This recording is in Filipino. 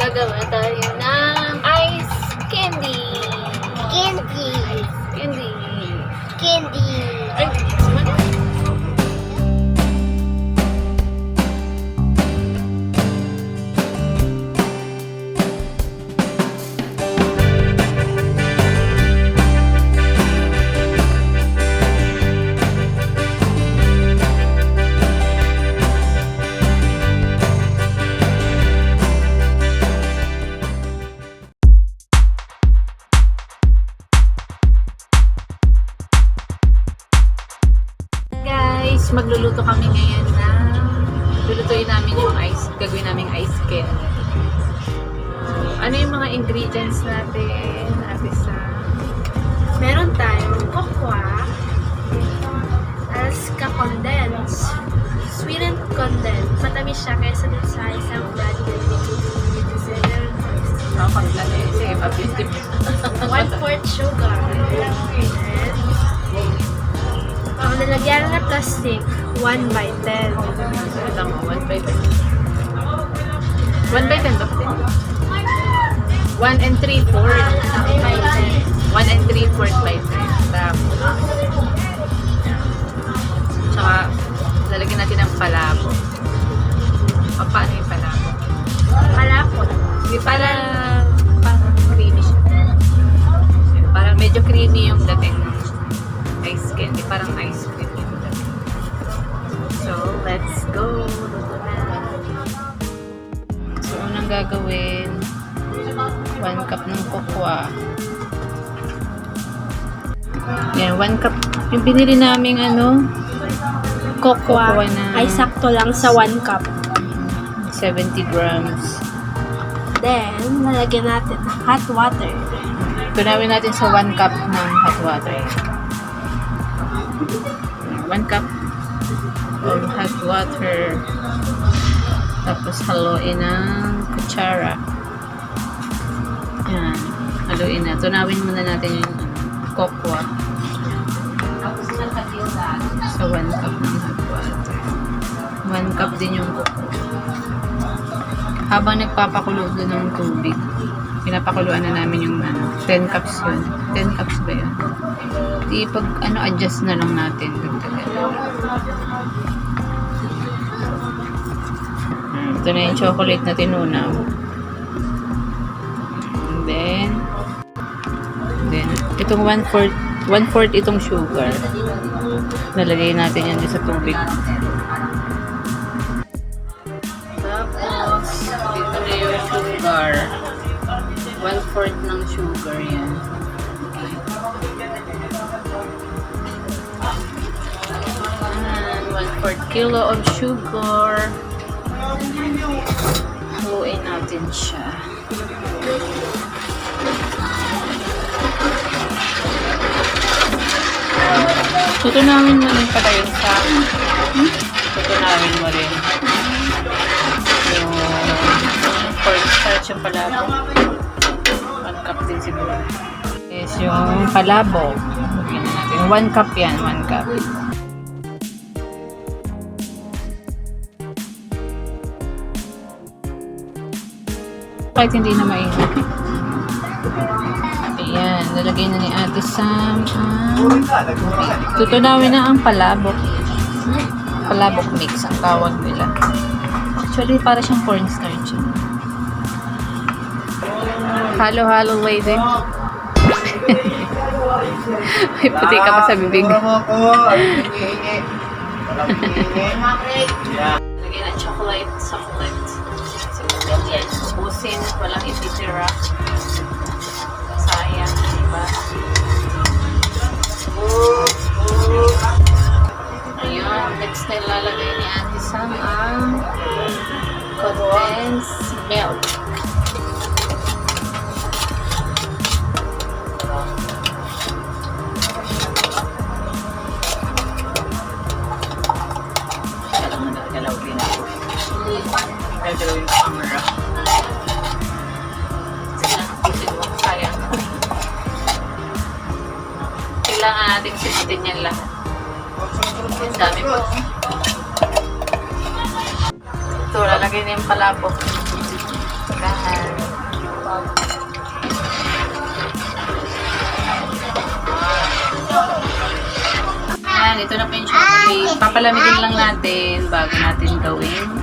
Gagawa tayo ng ice candy. Candy. Candy. Candy. Ay, naman. Magluluto kami ngayon na lulutuin namin yung ice, gagawin namin ice candy. Ano yung mga ingredients natin? Meron tayong cocoa, tapos condensed, sweetened condensed. Matamis siya kaysa dun sa isang brand na Sige, pabilis. 1/4 sugar. Ang nalagyan na plastic, 1/10. Tama, 1/10. 1/10 ba? 1 and 3/4. 1 and 3/4 by 10. Tapos, tsaka, lalagyan natin ng palabok. Paano yung palabok? Palapot. Hindi, parang creamy siya. Parang medyo creamy yung dating ice candy. Parang ice cream yung dating. So, let's go! Luto na. So, unang gagawin, 1 cup ng cocoa. Yan, 1 cup. Yung binili naming Cocoa na ay sakto lang sa 1 cup. 70 grams. Then, lalagyan natin ng hot water. Tunawin natin sa 1 cup ng hot water. 1 cup of hot water. Tapos haluin ng kutsara. Yan. Haluin na. Tunawin muna natin yung cocoa. Sa 1 cup ng hot water. 1 cup din yung cocoa. Habang nagpapakulo doon ng tubig, pinapakuluan na namin yung 10 cups yun. 10 cups ba yun? Di pag adjust na lang natin. Ito na yung chocolate na tinunaw. And then itong 1/4 itong sugar. Nalagay natin yan sa tubig. Tapos, dito na yung sugar. 1/4 ng sugar yan. And 1/4 kilo of sugar. Haluin natin siya. Tutunawin mo rin pala yung sa tutunawin mo rin yung cornstarch yung palabok. 1 cup din siguro. Is yung palabok. 1 cup yan, 1 cup. Kahit hindi na mainit. Ayan, nalagay na ni Ate Sam ang tutunawin na ang palabok. Palabok mix ang tawag nila. Actually, para siyang cornstarch. Halo-halo lady. May puti ka pa sa bibig. Lagyan ng chocolate. Yan, ubusin. Walang ititira. Sayang, diba? Ayun, next na ilalagay ni Ate Sam ang condensed milk. Galaw din ako. Gagawin ko camera. Sayang. Kailangan natin sisitin yan lahat. Ang dami po. Ito, lalagay na yung palabok. Dahil papalamigin lang natin bago natin gawin